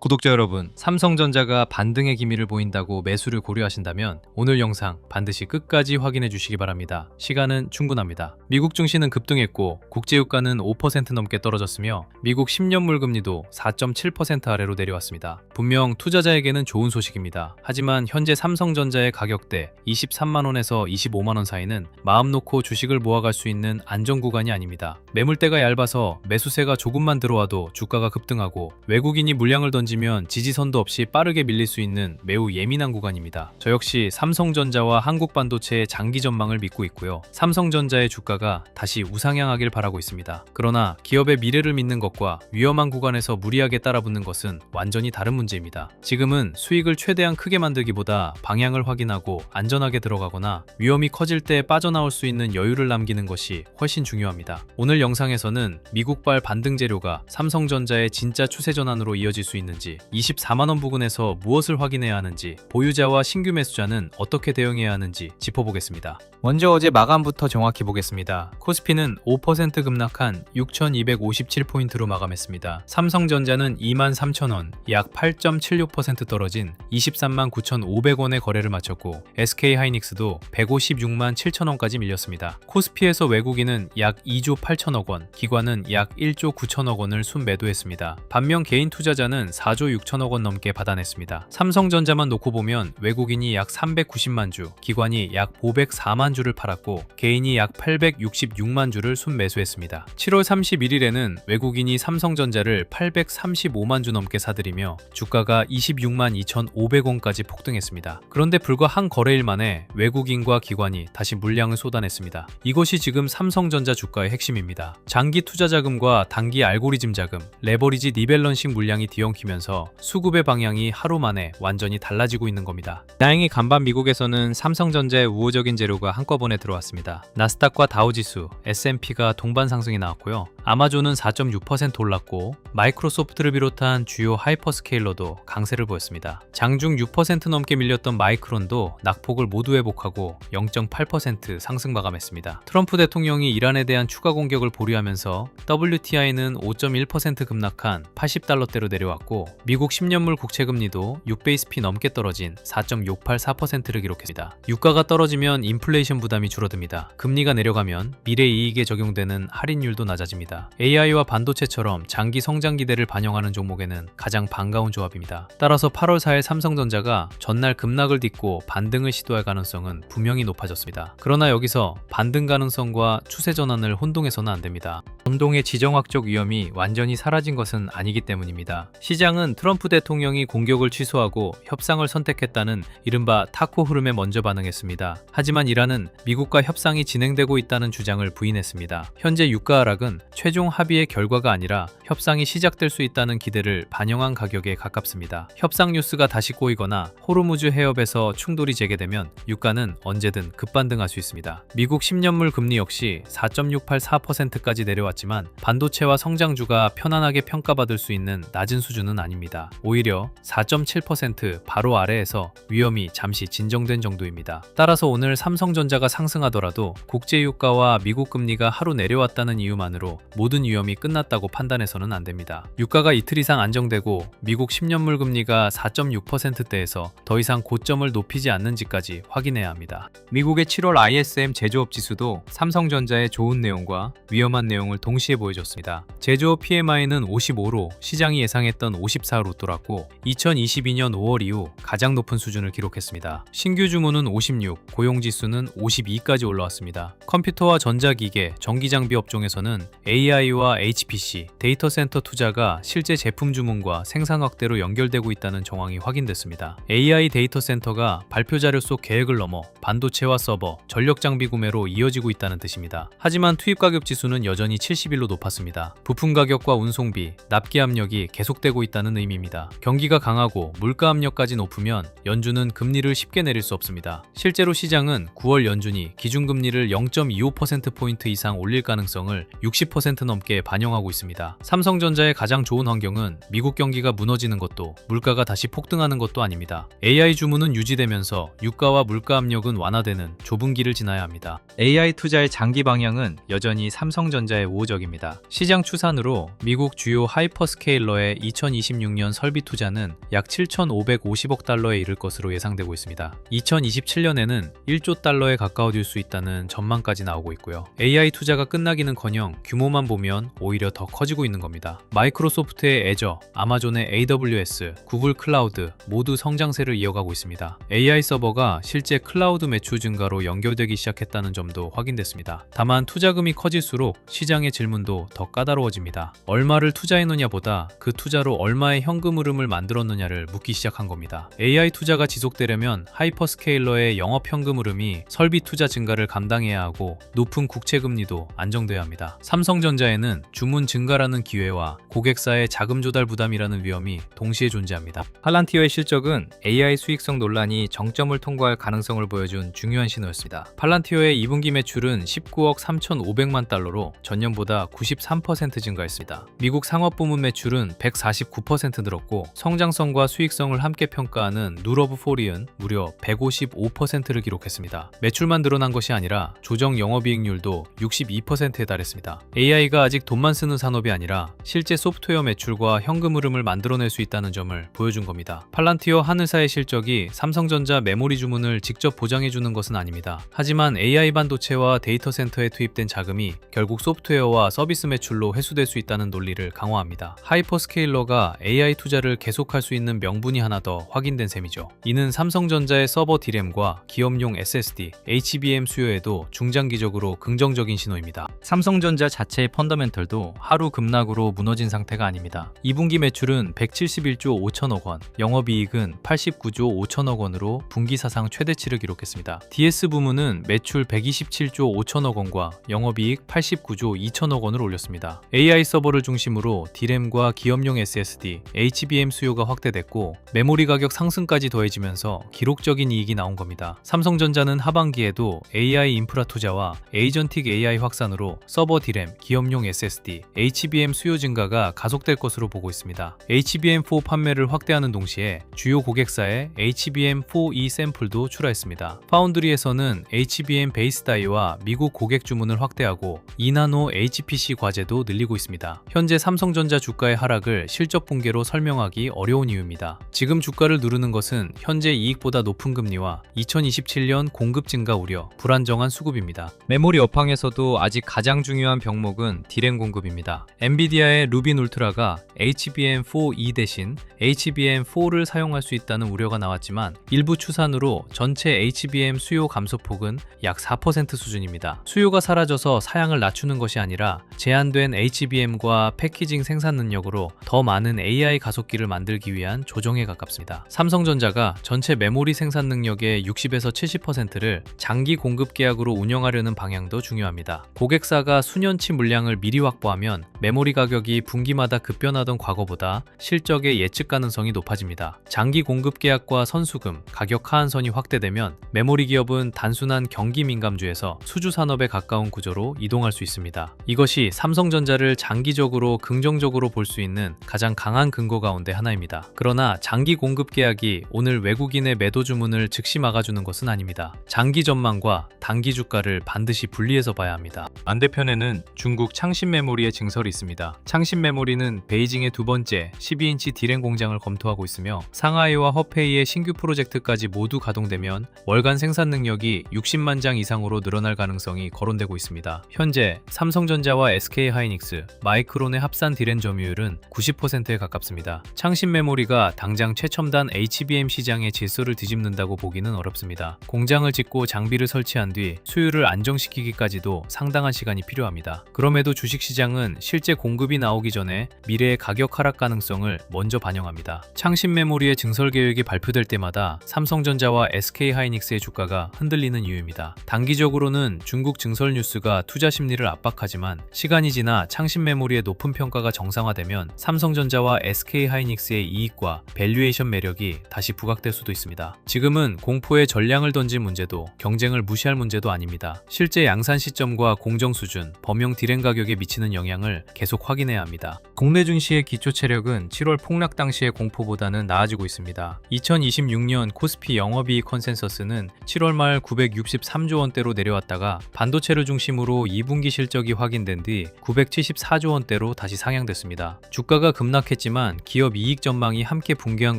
구독자 여러분, 삼성전자가 반등의 기미를 보인다고 매수를 고려하신다면 오늘 영상 반드시 끝까지 확인해 주시기 바랍니다. 시간은 충분합니다. 미국 증시는 급등했고 국제유가는 5% 넘게 떨어졌으며 미국 10년물 금리도 4.7% 아래로 내려왔습니다. 분명 투자자에게는 좋은 소식입니다. 하지만 현재 삼성전자의 가격대 23만원에서 25만원 사이는 마음 놓고 주식을 모아갈 수 있는 안전 구간이 아닙니다. 매물대가 얇아서 매수세가 조금만 들어와도 주가가 급등하고 외국인이 물량을 던지면 지지선도 없이 빠르게 밀릴 수 있는 매우 예민한 구간입니다. 저 역시 삼성전자와 한국반도체의 장기 전망을 믿고 있고요. 삼성전자의 주가가 다시 우상향하길 바라고 있습니다. 그러나 기업의 미래를 믿는 것과 위험한 구간에서 무리하게 따라붙는 것은 완전히 다른 문제입니다. 지금은 수익을 최대한 크게 만들기보다 방향을 확인하고 안전하게 들어가거나 위험이 커질 때 빠져나올 수 있는 여유를 남기는 것이 훨씬 중요합니다. 오늘 영상에서는 미국발 반등 재료가 삼성전자의 진짜 추세 전환으로 이어질 수 있는지, 24만원 부근에서 무엇을 확인해야 하는지, 보유자와 신규 매수자는 어떻게 대응해야 하는지 짚어보겠습니다. 먼저 어제 마감부터 정확히 보겠습니다. 코스피는 5% 급락한 6,257포인트로 마감했습니다. 삼성전자는 23,000원, 약 8.76% 떨어진 23만 9,500원의 거래를 마쳤고 SK하이닉스도 156만 7천원까지 밀렸습니다. 코스피에서 외국인은 약 2조 8천억 원, 기관은 약 1조 9천억 원을 순매도했습니다. 반면 개인 투자자는 4조 6천억 원 넘게 받아냈습니다. 삼성전자만 놓고 보면 외국인이 약 390만 주, 기관이 약 504만 주를 팔았고 개인이 약 866만 주를 순매수했습니다. 7월 31일에는 외국인이 삼성전자를 835만 주 넘게 사들이며 주가가 26만 2,500원까지 폭등했습니다. 그런데 불과 한 거래일 만에 외국인과 기관이 다시 물량을 쏟아냈습니다. 이것이 지금 삼성전자 주가의 핵심입니다. 장기 투자 자금과 단기 알고리즘 자금, 레버리지 리밸런싱 물량이 뒤엉키면서 수급의 방향이 하루 만에 완전히 달라지고 있는 겁니다. 다행히 간밤 미국에서는 삼성전자의 우호적인 재료가 한꺼번에 들어왔습니다. 나스닥과 다우지수, S&P가 동반 상승이 나왔고요. 아마존은 4.6% 올랐고 마이크로소프트를 비롯한 주요 하이퍼스케일러도 강세를 보였습니다. 장중 6% 넘게 밀렸던 마이크론도 낙폭을 모두 회복하고 0.8% 상승 마감했습니다. 트럼프 대통령이 이란에 대한 추가 공격을 보류하면서 WTI는 5.1% 급락한 80달러대로 내려왔고 미국 10년물 국채금리도 6베이스피 넘게 떨어진 4.684%를 기록했습니다. 유가가 떨어지면 인플레이션 부담이 줄어듭니다. 금리가 내려가면 미래 이익에 적용되는 할인율도 낮아집니다. AI와 반도체처럼 장기 성장 기대를 반영하는 종목에는 가장 반가운 조합입니다. 따라서 8월 4일 삼성전자가 전날 급락을 딛고 반등을 시도할 가능성은 분명히 높아졌습니다. 그러나 여기서 반등 가능성과 추세 전환을 혼동해서는 안 됩니다. 운동의 지정학적 위험이 완전히 사라진 것은 아니기 때문입니다. 시장은 트럼프 대통령이 공격을 취소하고 협상을 선택했다는 이른바 타코 흐름에 먼저 반응했습니다. 하지만 이란은 미국과 협상이 진행되고 있다는 주장을 부인했습니다. 현재 유가 하락은 최종 합의의 결과가 아니라 협상이 시작될 수 있다는 기대를 반영한 가격에 가깝습니다. 협상 뉴스가 다시 꼬이거나 호르무즈 해협에서 충돌이 재개되면 유가는 언제든 급반등할 수 있습니다. 미국 10년물 금리 역시 4.684%까지 내려왔지만 반도체와 성장주가 편안하게 평가받을 수 있는 낮은 수준은 아닙니다. 오히려 4.7% 바로 아래에서 위험이 잠시 진정된 정도입니다. 따라서 오늘 삼성전자가 상승하더라도 국제유가와 미국 금리가 하루 내려왔다는 이유만으로 모든 위험이 끝났다고 판단해서는 안 됩니다. 유가가 이틀 이상 안정되고 미국 10년물 금리가 4.6%대에서 더 이상 고점을 높이지 않는지까지 확인해야 합니다. 미국의 7월 ISM 제조업 지수도 삼성전자의 좋은 내용과 위험한 내용을 동시에 보여줬습니다. 제조업 PMI는 55로 시장이 예상했던 54로 돌았고 2022년 5월 이후 가장 높은 수준을 기록했습니다. 신규 주문은 56, 고용지수는 52까지 올라왔습니다. 컴퓨터와 전자기계, 전기장비 업종에서는 AI와 HPC, 데이터 센터 투자가 실제 제품 주문과 생산 확대로 연결되고 있다는 정황이 확인됐습니다. AI 데이터 센터가 발표 자료 속 계획을 넘어 반도체와 서버, 전력 장비 구매로 이어지고 있다는 뜻입니다. 하지만 투입 가격 지수는 여전히 71로 높았습니다. 부품 가격과 운송비, 납기 압력이 계속되고 있다는 의미입니다. 경기가 강하고 물가 압력까지 높으면 연준은 금리를 쉽게 내릴 수 없습니다. 실제로 시장은 9월 연준이 기준금리를 0.25%포인트 이상 올릴 가능성을 60% 넘게 반영하고 있습니다. 삼성전자의 가장 좋은 환경은 미국 경기가 무너지는 것도 물가가 다시 폭등하는 것도 아닙니다. AI 주문은 유지되면서 유가와 물가 압력은 완화되는 좁은 길을 지나야 합니다. AI 투자의 장기 방향은 여전히 삼성전자의 우호적입니다. 시장 추산으로 미국 주요 하이퍼스케일러의 2026년 설비 투자는 약 7,550억 달러에 이를 것으로 예상되고 있습니다. 2027년에는 1조 달러에 가까워질 수 있다는 전망까지 나오고 있고요. AI 투자가 끝나기는커녕 규모만 보면 오히려 더 커지고 있는 겁니다. 마이크로소프트의 애저, 아마존의 AWS, 구글 클라우드 모두 성장세를 이어가고 있습니다. AI 서버가 실제 클라우드 매출 증가로 연결되기 시작했다는 점도 확인됐습니다. 다만 투자금이 커질수록 시장의 질문도 더 까다로워집니다. 얼마를 투자했느냐보다 그 투자로 얼마의 현금 흐름을 만들었느냐를 묻기 시작한 겁니다. AI 투자가 지속되려면 하이퍼스케일러의 영업 현금 흐름이 설비 투자 증가를 감당해야 하고 높은 국채 금리도 안정돼야 합니다. 삼성전자에는 주문 증가라는 기회와 고객사의 자금 조달 부담이라는 위험이 동시에 존재합니다. 팔란티어의 실적은 AI 수익성 논란이 정점을 통과할 가능성을 보여준 중요한 신호였습니다. 팔란티어의 2분기 매출은 19억 3,500만 달러로 전년보다 93% 증가했습니다. 미국 상업부문 매출은 149% 늘었고 성장성과 수익성을 함께 평가하는 룰 오브 40은 무려 155%를 기록했습니다. 매출만 늘어난 것이 아니라 조정 영업이익률도 62%에 달했습니다. AI가 아직 돈만 쓰는 산업이 아니라 실제 소프트웨어 매출과 현금 흐름을 만들어낼 수 있다는 점을 보여준 겁니다. 팔란티어 하늘사의 실적이 삼성전자 메모리 주문을 직접 보장해주는 것은 아닙니다. 하지만 AI 반도체와 데이터 센터에 투입된 자금이 결국 소프트웨어와 서비스 매출로 회수될 수 있다는 논리를 강화합니다. 하이퍼스케일러가 AI 투자를 계속할 수 있는 명분이 하나 더 확인된 셈이죠. 이는 삼성전자의 서버 D램과 기업용 SSD, HBM 수요에도 중장기적으로 긍정적인 신호입니다. 삼성전자 자체의 펀더멘털도 하루 급락으로 무너진 상태가 아닙니다. 2분기 매출은 171조 5천억 원, 영업이익은 89조 5천억 원으로 분기 사상 최대치를 기록했습니다. DS 부문은 매출 127조 5천억 원과 영업이익 89조 2천억 원을 올렸습니다. AI 서버를 중심으로 D램과 기업용 SSD, HBM 수요가 확대됐고 메모리 가격 상승까지 더해지면서 기록적인 이익이 나온 겁니다. 삼성전자는 하반기에도 AI 인프라 투자와 에이전틱 AI 확산으로 서버 D램, 기업용 SSD, HBM 수요 증가가 가속될 것으로 보고 있습니다. HBM4 판매를 확대하는 동시에 주요 고객사에 HBM4E 샘플도 출하했습니다. 파운드리에서는 HBM 베이스 다이와 미국 고객 주문을 확대하고 2나노 HPC 과제도 늘리고 있습니다. 현재 삼성전자 주가의 하락을 실적 붕괴로 설명하기 어려운 이유입니다. 지금 주가를 누르는 것은 현재 이익보다 높은 금리와 2027년 공급 증가 우려, 불안정한 수급입니다. 메모리 업황에서도 아직 가장 중요한 병목은 D램 공급입니다. 엔비디아의 루빈 울트라가 HBM4E 대신 HBM4를 사용할 수 있다는 우려가 나왔지만 일부 추산으로 전체 HBM 수요 감소폭은 약 4% 수준입니다. 수요가 사라져서 사양을 낮추는 것이 아니라 제한된 HBM과 패키징 생산 능력으로 더 많은 AI 가속기를 만들기 위한 조정에 가깝습니다. 삼성전자가 전체 메모리 생산 능력의 60에서 70%를 장기 공급 계약으로 운영하려는 방향도 중요합니다. 고객사가 수년치 물량을 미리 확보하면 메모리 가격이 분기마다 급변하던 과거보다 실적의 예측 가능성이 높아집니다. 장기 공급 계약과 선수금, 가격 하한선이 확대되면 메모리 기업은 단순한 경기 민감주에서 수주 산업에 가까운 구조로 이동할 수 있습니다. 이것이 삼성전자를 장기적으로 긍정적으로 볼 수 있는 가장 강한 근거 가운데 하나입니다. 그러나 장기 공급 계약이 오늘 외국인의 매도 주문을 즉시 막아주는 것은 아닙니다. 장기 전망과 단기 주가를 반드시 분리해서 봐야 합니다. 반대편에는 중국 창신 메모리의 증설이 있습니다. 창신 메모리는 베이징의 두 번째 12인치 D램 공장을 검토하고 있으며 상하이와 허페이의 신규 프로젝트까지 모두 가동되면 월간 생산 능력이 60만 장 이상으로 늘어날 가능성이 거론되고 있습니다. 현재 삼성전자와 SK하이닉스, 마이크론의 합산 D램 점유율은 90%에 가깝습니다. 창신 메모리가 당장 최첨단 HBM 시장의 질서를 뒤집는다고 보기는 어렵습니다. 공장을 짓고 장비를 설치한 뒤 수요를 안정시키기까지도 상당한 시간이 필요합니다. 그럼에도 주식시장은 실제 공급이 나오기 전에 미래의 가격 하락 가능성을 먼저 반영합니다. 창신 메모리의 증설 계획이 발표될 때마다 삼성전자와 SK하이닉스의 주가가 흔들리는 이유입니다. 단기적으로는 중국 증설 뉴스가 투자 심리를 압박하지만 시간이 지나 창신 메모리의 높은 평가가 정상화되면 삼성전자와 SK하이닉스의 이익과 밸류에이션 매력이 다시 부각될 수도 있습니다. 지금은 공포에 전량을 던진 문제도 경쟁을 무시할 문제도 아닙니다. 실제 양산 시점과 공정 수준, 범용 D램 가격에 미치는 영향을 계속 확인해야 합니다. 국내 증시의 기초 체력은 7월 폭락 당시의 공포보다는 나아지고 있습니다. 2026년 코스피 영업이익 컨센서스는 주가는 7월 말 963조 원대로 내려왔다가 반도체를 중심으로 2분기 실적이 확인된 뒤 974조 원대로 다시 상향됐습니다. 주가가 급락했지만 기업 이익 전망이 함께 붕괴한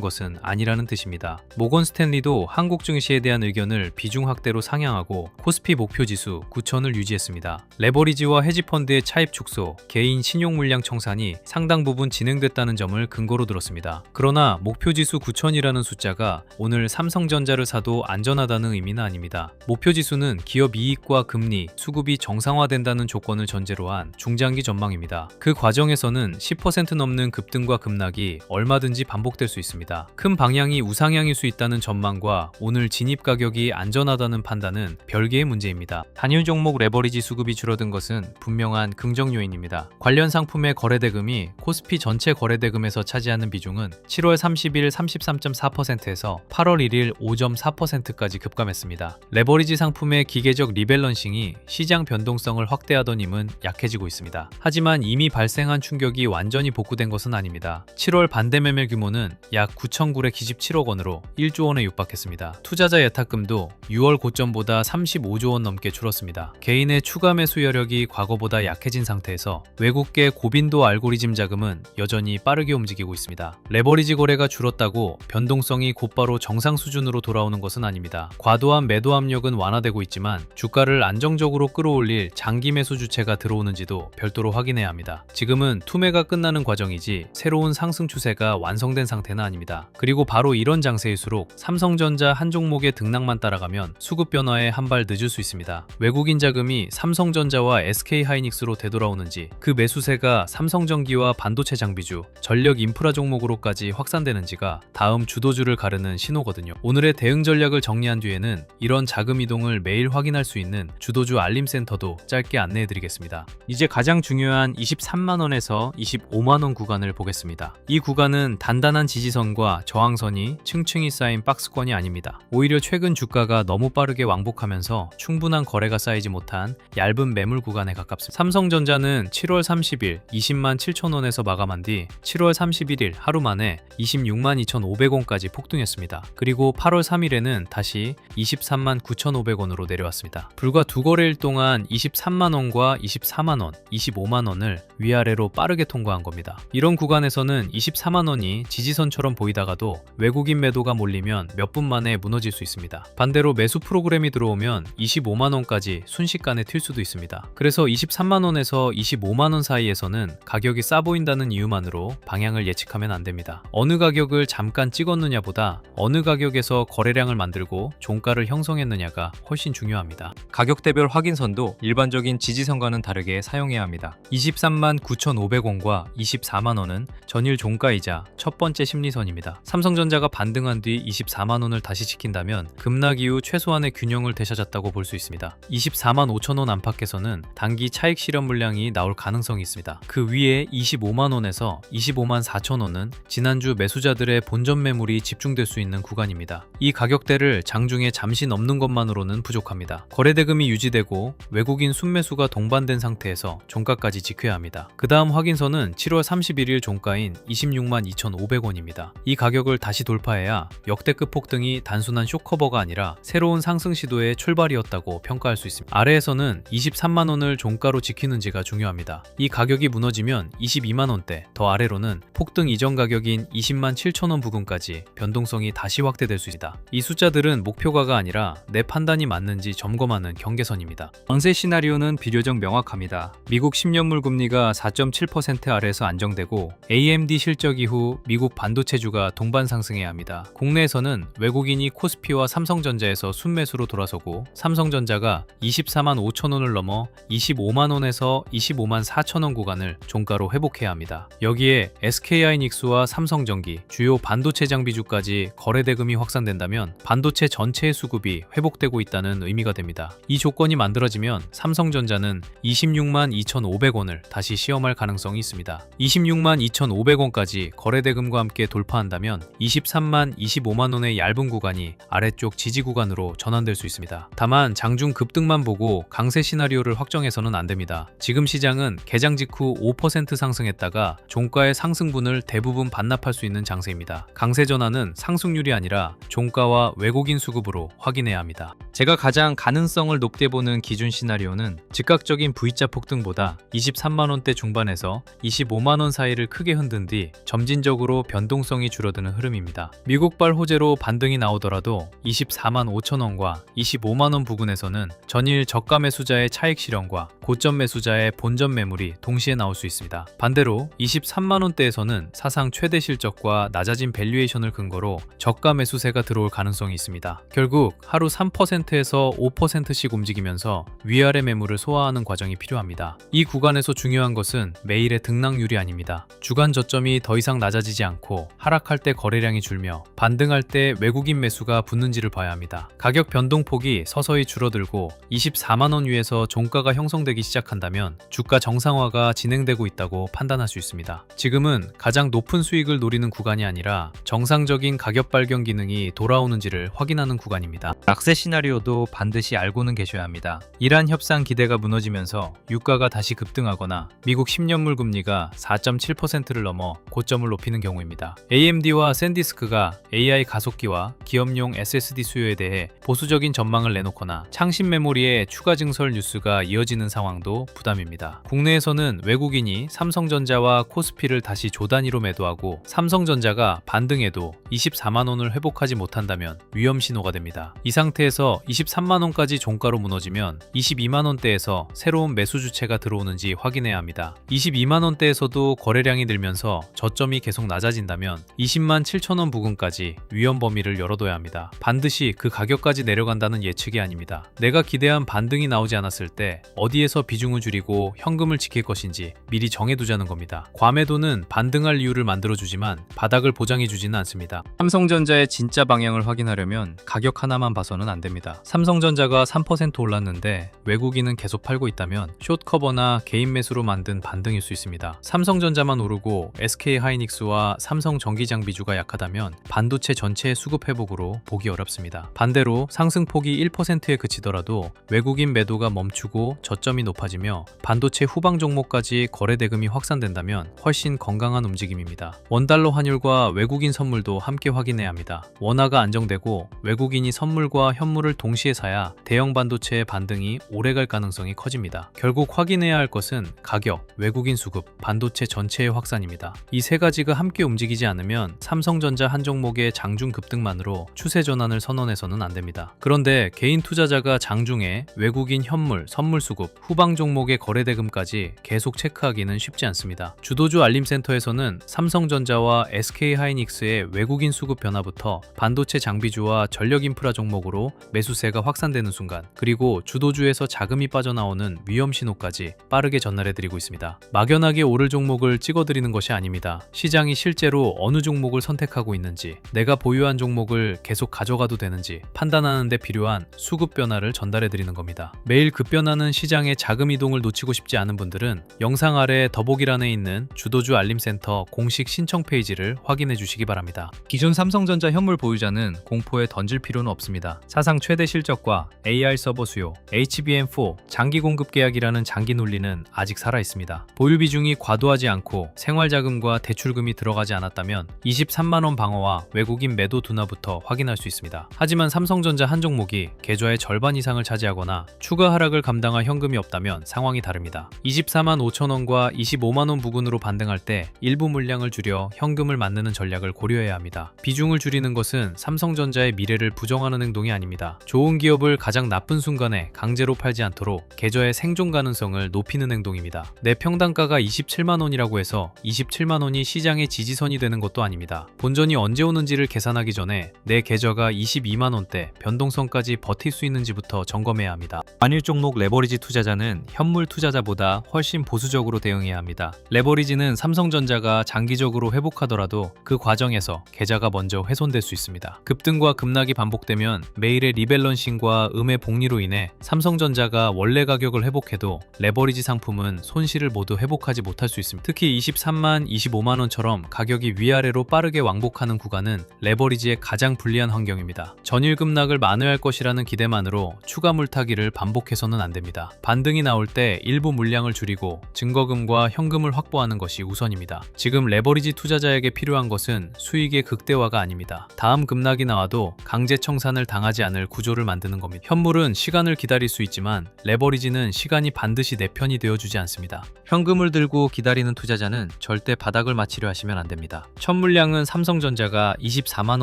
것은 아니라는 뜻입니다. 모건 스탠리도 한국 증시에 대한 의견을 비중 확대로 상향하고 코스피 목표 지수 9,000을 유지했습니다. 레버리지와 헤지펀드의 차입 축소, 개인 신용 물량 청산이 상당 부분 진행됐다는 점을 근거로 들었습니다. 그러나 목표 지수 9,000이라는 숫자가 오늘 삼성전자를 사도 안전하다는 의미는 아닙니다. 목표 지수는 기업 이익과 금리, 수급이 정상화된다는 조건을 전제로 한 중장기 전망입니다. 그 과정에서는 10% 넘는 급등과 급락이 얼마든지 반복될 수 있습니다. 큰 방향이 우상향일 수 있다는 전망과 오늘 진입 가격이 안전하다는 판단은 별개의 문제입니다. 단일 종목 레버리지 수급이 줄어든 것은 분명한 긍정 요인입니다. 관련 상품의 거래대금이 코스피 전체 거래대금에서 차지하는 비중은 7월 30일 33.4%에서 8월 1일 5.4%까지 급감했습니다. 레버리지 상품의 기계적 리밸런싱이 시장 변동성을 확대하던 힘은 약해지고 있습니다. 하지만 이미 발생한 충격이 완전히 복구된 것은 아닙니다. 7월 반대 매매 규모는 약 9,997억 원으로 1조 원에 육박했습니다. 투자자 예탁금도 6월 고점보다 35조 원 넘게 줄었습니다. 개인의 추가 매수 여력이 과거보다 약해진 상태에서 외국계 고빈도 알고리즘 자금은 여전히 빠르게 움직이고 있습니다. 레버리지 거래가 줄었다고 변동성이 곧바로 정상 수준으로 돌아오는 것은 아닙니다. 과도한 매도 압력은 완화되고 있지만 주가를 안정적으로 끌어올릴 장기 매수 주체가 들어오는지도 별도로 확인해야 합니다. 지금은 투매가 끝나는 과정이지 새로운 상승 추세가 완성된 상태는 아닙니다. 그리고 바로 이런 장세일수록 삼성전자 한 종목의 등락만 따라가면 수급 변화에 한 발 늦을 수 있습니다. 외국인 자금이 삼성전자와 SK하이닉스로 되돌아오는지, 그 매수세가 삼성전기와 반도체 장비주, 전력 인프라 종목으로까지 확산되는지가 다음 주도주를 가르는 신호거든요. 오늘의 대응 전략을 정리한 뒤에는 이런 자금 이동을 매일 확인할 수 있는 주도주 알림센터도 짧게 안내해드리겠습니다. 이제 가장 중요한 23만원에서 25만원 구간을 보겠습니다. 이 구간은 단단한 지지선과 저항선이 층층이 쌓인 박스권이 아닙니다. 오히려 최근 주가가 너무 빠르게 왕복하면서 충분한 거래가 쌓이지 못한 얇은 매물 구간에 가깝습니다. 삼성전자는 7월 30일 20만 7천원에서 마감한 뒤 7월 31일 하루 만에 26만 2,500원까지 폭등했습니다. 그리고 8월 3일에는 다시 23만 9,500원으로 내려왔습니다. 불과 두 거래일 동안 23만원과 24만원, 25만원을 위아래로 빠르게 통과한 겁니다. 이런 구간에서는 24만원이 지지선처럼 보이다가도 외국인 매도가 몰리면 몇 분 만에 무너질 수 있습니다. 반대로 매수 프로그램이 들어오면 25만원까지 순식간에 튈 수도 있습니다. 그래서 23만원에서 25만원 사이에서는 가격이 싸 보인다는 이유만으로 방향을 예측하면 안 됩니다. 어느 가격을 잠깐 찍었느냐보다 어느 가격에서 거래량을 만들고 종가를 형성했느냐가 훨씬 중요합니다. 가격대별 확인선도 일반적인 지지선과는 다르게 사용해야 합니다. 23만 9,500원과 24만원은 전일 종가이자 첫 번째 심리선입니다. 삼성전자가 반등한 뒤 24만원을 다시 지킨다면 급락 이후 최소한의 균형을 되찾았다고 볼 수 있습니다. 24만 5천원 안팎에서는 단기 차익 실현 물량이 나올 가능성이 있습니다. 그 위에 25만원에서 25만 4천원은 지난주 매수자들의 본전 매물이 집중될 수 있는 구간입니다. 이 가격대를 장중에 잠시 넘는 것만으로는 부족합니다. 거래대금이 유지되고 외국인 순매수가 동반된 상태에서 종가까지 지켜야 합니다. 그 다음 확인선은 7월 31일 종가인 26만 2,500원입니다. 이 가격을 다시 돌파해야 역대급 폭등이 단순한 쇼커버가 아니라 새로운 상승 시도의 출발이었다고 평가할 수 있습니다. 아래에서는 23만원을 종가로 지키는지가 중요합니다. 이 가격이 무너지면 22만원대, 더 아래로는 폭등 이전 가격인 20만 7천원 부근까지 변동성이 다시 확대될 수 있다. 이 숫자들은 목표가가 아니라 내 판단이 맞는지 점검하는 경계선입니다. 강세 시나리오는 비교적 명확합니다. 미국 10년물 금리가 4.7% 아래에서 안정되고 AMD 실적 이후 미국 반도체주가 동반 상승해야 합니다. 국내에서는 외국인이 코스피와 삼성전자에서 순매수로 돌아서고 삼성전자가 24만 5천원을 넘어 25만원에서 25만 4천원 구간을 종가로 회복해야 합니다. 여기에 SK하이닉스와 삼성전기, 주요 반도체 장비주까지 거래대금이 확산된다면 반도체 전체의 수급이 회복되고 있다는 의미가 됩니다. 이 조건이 만들어지면 삼성전자는 26만 2,500원을 다시 시험할 가능성이 있습니다. 26만 2,500원까지 거래대금과 함께 돌파한다면 23만 25만원의 얇은 구간이 아래쪽 지지 구간으로 전환될 수 있습니다. 다만 장중 급등만 보고 강세 시나리오를 확정해서는 안 됩니다. 지금 시장은 개장 직후 5% 상승했다가 종가의 상승분을 대부분 반납할 수 있는 장세입니다. 강세 전환은 상승률이 아니라 종가와 외국인 수급 수급으로 확인해야 합니다. 제가 가장 가능성을 높게 보는 기준 시나리오는 즉각적인 V자 폭등보다 23만원대 중반에서 25만원 사이를 크게 흔든 뒤 점진적으로 변동성이 줄어드는 흐름입니다. 미국발 호재로 반등이 나오더라도 24만 5천원과 25만원 부근에서는 전일 저가 매수자의 차익 실현과 고점 매수자의 본전 매물이 동시에 나올 수 있습니다. 반대로 23만원대에서는 사상 최대 실적과 낮아진 밸류에이션을 근거로 저가 매수세가 들어올 가능성이 있습니다. 결국 하루 3%에서 5%씩 움직이면서 위아래 매물을 소화하는 과정이 필요합니다. 이 구간에서 중요한 것은 매일의 등락률이 아닙니다. 주간 저점이 더 이상 낮아지지 않고 하락할 때 거래량이 줄며 반등할 때 외국인 매수가 붙는지를 봐야 합니다. 가격 변동폭이 서서히 줄어들고 24만원 위에서 종가가 형성되기 시작한다면 주가 정상화가 진행되고 있다고 판단할 수 있습니다. 지금은 가장 높은 수익을 노리는 구간이 아니라 정상적인 가격 발견 기능이 돌아오는지를 확인하는 구간입니다. 악세 시나리오도 반드시 알고는 계셔야 합니다. 이란 협상 기대가 무너지면서 유가가 다시 급등하거나 미국 10년물 금리가 4.7%를 넘어 고점을 높이는 경우입니다. AMD와 샌디스크가 AI 가속기와 기업용 SSD 수요에 대해 보수적인 전망을 내놓거나 창신 메모리의 추가 증설 뉴스가 이어지는 상황도 부담입니다. 국내에서는 외국인이 삼성전자와 코스피를 다시 조단위로 매도하고 삼성전자가 반등해도 24만원을 회복하지 못한다면 위험 신호가 됩니다. 이 상태에서 23만원까지 종가로 무너지면 22만원대에서 새로운 매수 주체가 들어오는지 확인해야 합니다. 22만원대에서도 거래량이 늘면서 저점이 계속 낮아진다면 20만 7천원 부근까지 위험 범위를 열어둬야 합니다. 반드시 그 가격까지 내려간다는 예측이 아닙니다. 내가 기대한 반등이 나오지 않았을 때 어디에서 비중을 줄이고 현금을 지킬 것인지 미리 정해두자는 겁니다. 과매도는 반등할 이유를 만들어주지만 바닥을 보장해주지는 않습니다. 삼성전자의 진짜 방향을 확인하려면 가격 하나만 봐서는 안 됩니다. 삼성전자가 3% 올랐는데 외국인은 계속 팔고 있다면 숏커버나 개인 매수로 만든 반등일 수 있습니다. 삼성전자만 오르고 SK하이닉스와 삼성전기장비주가 약하다면 반도체 전체의 수급 회복으로 보기 어렵습니다. 반대로 상승폭이 1%에 그치더라도 외국인 매도가 멈추고 저점이 높아지며 반도체 후방 종목까지 거래 대금이 확산된다면 훨씬 건강한 움직임입니다. 원달러 환율과 외국인 선물도 함께 확인해야 합니다. 원화가 안정되고 외국인이 선물과 현물을 동시에 사야 대형 반도체의 반등이 오래갈 가능성이 커집니다. 결국 확인해야 할 것은 가격, 외국인 수급, 반도체 전체의 확산입니다. 이 세 가지가 함께 움직이지 않으면 삼성전자 한 종목의 장중 급등만으로 추세 전환을 선언해서는 안 됩니다. 그런데 개인 투자자가 장중에 외국인 현물, 선물 수급, 후방 종목의 거래 대금까지 계속 체크하기는 쉽지 않습니다. 주도주 알림센터에서는 삼성전자와 SK하이닉스의 외국인 수급 변화부터 반도체 장비주와 전력 인프라 종목으로 매수세가 확산되는 순간, 그리고 주도주에서 자금이 빠져나오는 위험 신호까지 빠르게 전달해드리고 있습니다. 막연하게 오를 종목을 찍어드리는 것이 아닙니다. 시장이 실제로 어느 종목을 선택하고 있는지, 내가 보유한 종목을 계속 가져가도 되는지 판단하는 데 필요한 수급 변화를 전달해드리는 겁니다. 매일 급변하는 시장의 자금 이동을 놓치고 싶지 않은 분들은 영상 아래 더보기란에 있는 주도주 알림센터 공식 신청 페이지를 확인해 주시기 바랍니다. 기존 삼성전자 현물 보유자는 공포에 던질 필요는 없습니다. 사상 최대 실적과 AI 서버 수요, HBM4 장기 공급 계약이라는 장기 논리는 아직 살아있습니다. 보유 비중이 과도하지 않고 생활자금과 대출금이 들어가지 않았다면 23만원 방어와 외국인 매도 둔화부터 확인할 수 있습니다. 하지만 삼성전자 한 종목이 계좌의 절반 이상을 차지하거나 추가 하락을 감당할 현금이 없다면 상황이 다릅니다. 24만 5천원과 25만원 부근으로 반등할 때 일부 물량을 줄여 현금을 만드는 전략을 고려해야 합니다. 비중을 줄이는 것은 삼성전자의 미래를 부정하는 행동이 아닙니다. 좋은 기업을 가장 나쁜 순간에 강제로 팔지 않도록 계좌의 생존 가능성을 높이는 행동입니다. 내 평단가가 27만원이라고 해서 27만원이 시장의 지지선이 되는 것도 아닙니다. 본전이 언제 오는지를 계산하기 전에 내 계좌가 22만원대 변동성까지 버틸 수 있는지부터 점검해야 합니다. 단일 종목 레버리지 투자자는 현물 투자자보다 훨씬 보수적으로 대응해야 합니다. 레버리지는 삼성전자가 장기적으로 회복하더라도 그 과정에서 계좌가 먼저 훼손될 수 있습니다. 급등과 급락이 반복되면 매일의 리밸런싱과 음의 복리로 인해 삼성전자가 원래 가격을 회복해도 레버리지 상품은 손실을 모두 회복하지 못할 수 있습니다. 특히 23만, 25만 원처럼 가격이 위아래로 빠르게 왕복하는 구간은 레버리지에 가장 불리한 환경입니다. 전일 급락을 만회할 것이라는 기대만으로 추가 물타기를 반복해서는 안 됩니다. 반등이 나올 때 일부 물량을 줄이고 증거금과 현금을 확보하는 것이 우선입니다. 지금 레버리지 투자자에게 필요한 것은 수익의 극대화가 아닙니다. 다음 급락이 나와도 강제 청산을 당하지 않을 구조를 만드는 겁니다. 현물은 시간을 기다릴 수 있지만 레버리지는 시간이 반드시 내 편이 되어주지 않습니다. 현금을 들고 기다리는 투자자는 절대 바닥을 맞추려 하시면 안 됩니다. 첫 물량은 삼성전자가 24만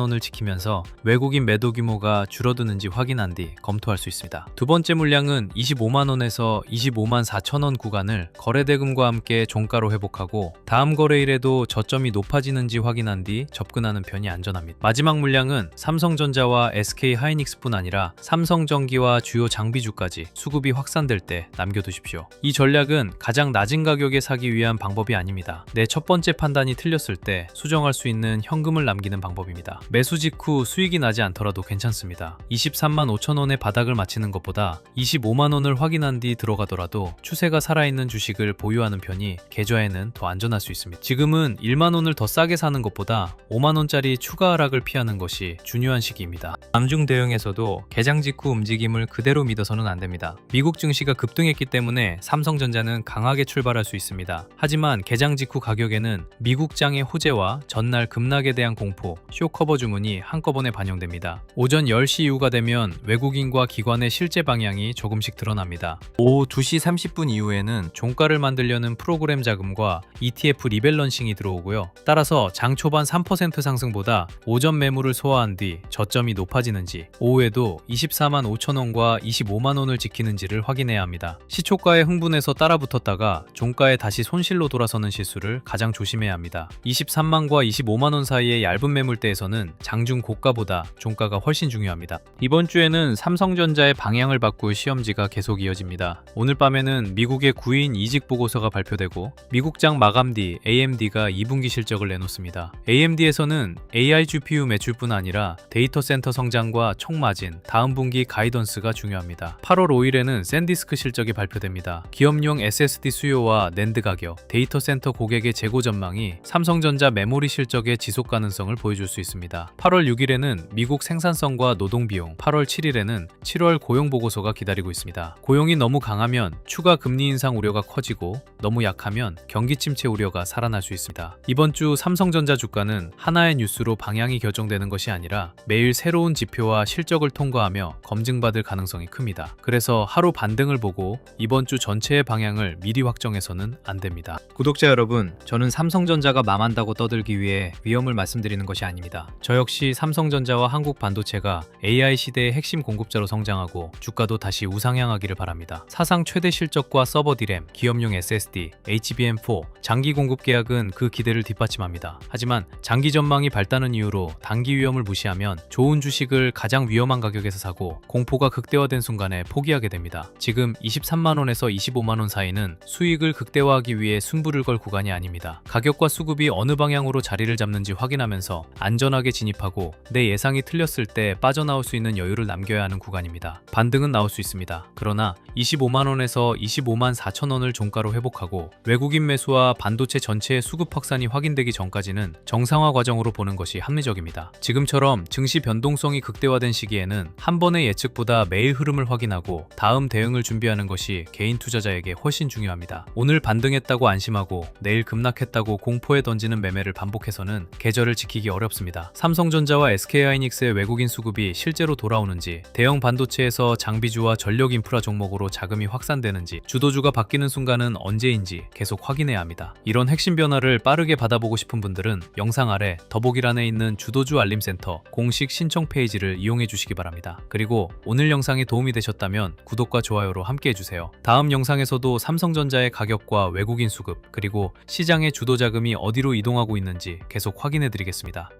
원을 지키면서 외국인 매도 규모가 줄어드는지 확인한 뒤 검토할 수 있습니다. 두 번째 물량은 25만 원에서 25만 4천 원 구간을 거래대금과 함께 종가로 회복하고 다음 거래일에도 저점이 높아지는지 확인한 뒤 접근하는 편이 안전합니다. 마지막 물량은 삼성전자와 SK하이닉스뿐 아니라 삼성전기와 주요 장비주까지 수급이 확산될 때 남겨두십시오. 이 전략은 가장 낮은 가격에 사기 위한 방법이 아닙니다. 내 첫 번째 판단이 틀렸을 때 수정할 수 있는 현금을 남기는 방법입니다. 매수 직후 수익이 나지 않더라도 괜찮습니다. 23만 5천 원의 바닥을 맞히는 것보다 25만 원을 확인한 뒤 들어가더라도 추세가 살아있는 주식을 보유하는 편이 계좌에는 더 안전할 수 있습니다. 지금은 1만 원을 더 싸게 사는 것보다 5만 원짜리 추가 하락을 피하는 것이 중요한 시기입니다. 남중 대응에서도 개장 직후 움직임을 그대로 믿어서는 안 됩니다. 미국 증시가 급등했기 때문에 삼성전자는 강하게 출발할 수 있습니다. 하지만 개장 직후 가격에는 미국장의 호재와 전날 급락에 대한 공포, 쇼커버 주문이 한꺼번에 반영됩니다. 오전 10시 이후가 되면 외국인과 기관의 실제 방향이 조금씩 드러납니다. 오후 2시 30분 이후에는 종가를 만들려는 프로그램 자금과 ETF 리밸런싱이 들어오고요. 따라서 장 초반 3% 상승보다 오전 매물을 소화한 뒤 저점이 높아지는지, 오후에도 24만 5천 원과 25만 원을 지키는지를 확인해야 합니다. 시초가에 흥분해서 따라붙었다가 종가에 다시 손실로 돌아서는 실수를 가장 조심해야 합니다. 23만과 25만 원 사이의 얇은 매물대에서는 장중 고가보다 종가가 훨씬 중요합니다. 이번 주에는 삼성전자의 방향을 바꿀 시험지가 계속 이어집니다. 오늘 밤에는 미국의 9인 이직 보고서가 발표되고 미국장 마감 뒤 AMD가 2분기 실적을 내놓습니다. AMD에서는 AI GPU 매출뿐 아니라 데이터 센터 성장과 총마진, 다음 분기 가이던스가 중요합니다. 8월 5일에는 샌디스크 실적이 발표됩니다. 기업용 SSD 수요와 낸드 가격, 데이터 센터 고객의 재고 전망이 삼성전자 메모리 실적의 지속 가능성을 보여줄 수 있습니다. 8월 6일에는 미국 생산성과 노동비용, 8월 7일에는 7월 고용 보고서가 기다리고 있습니다. 고용이 너무 강하면 추가 금리 인상 우려가 커지고 너무 약하면 경기 침체 우려가 살아날 수 있습니다. 이번 주 삼성전자 주가는 하나의 뉴스로 방향이 결정되는 것이 아니라 매일 새로운 지표와 실적을 통과하며 검증받을 가능성이 큽니다. 그래서 하루 반등을 보고 이번 주 전체의 방향을 미리 확정해서는 안 됩니다. 구독자 여러분, 저는 삼성전자가 망한다고 떠들기 위해 위험을 말씀드리는 것이 아닙니다. 저 역시 삼성전자와 한국 반도체가 AI 시대의 핵심 공급자로 성장하고 주가도 다시 우상향하기를 바랍니다. 사상 최대 실적과 서버 디램, 기업용 SSD, HBM4, 장기 공급 계약은 그 기대를 뒷받침합니다. 하지만 장기 전망이 밝다는 이유로 단기 위험을 무시하면 좋은 주식을 가장 위험한 가격에서 사고 공포가 극대화된 순간에 포기하게 됩니다. 지금 23만 원에서 25만 원 사이는 수익을 극대화하기 위해 승부를 걸 구간이 아닙니다. 가격과 수급이 어느 방향으로 자리를 잡는지 확인하면서 안전하게 진입하고 내 예상이 틀렸을 때 빠져나올 수 있는 여유를 남겨야 하는 구간입니다. 반등은 나올 수 있습니다. 그러나 25만 원에서 25만 4천 원을 종가로 회복하고 외국인 매수와 반도체 전체의 수급 확산이 확인되기 전까지는 정상화 과정으로 보는 것이 합리적입니다. 지금처럼 증시 변동성이 극대화된 시기에는 한 번의 예측보다 매일 흐름을 확인하고 다음 대응을 준비하는 것이 개인 투자자에게 훨씬 중요합니다. 오늘 반등했다고 안심하고 내일 급락했다고 공포에 던지는 매매를 반복해서는 계절을 지키기 어렵습니다. 삼성전자와 SK하이닉스의 외국인 수급이 실제로 돌아오는지, 대형 반도체에서 장비주와 전력 인프라 종목으로 자금이 확산되는지, 주도주가 바뀌는 순간은 언제인지 계속 확인해야 합니다. 이런 핵심 변화를 빠르게 받아보고 싶은 분들은 영상 아래 더보기란에 있는 주도주 알림센터 공식 신청 페이지를 이용해 주시기 바랍니다. 그리고 오늘 영상이 도움이 되셨다면 구독과 좋아요로 함께 해주세요. 다음 영상에서도 삼성전자의 가격과 외국인 수급, 그리고 시장의 주도 자금이 어디로 이동하고 있는지 계속 확인해 드리겠습니다.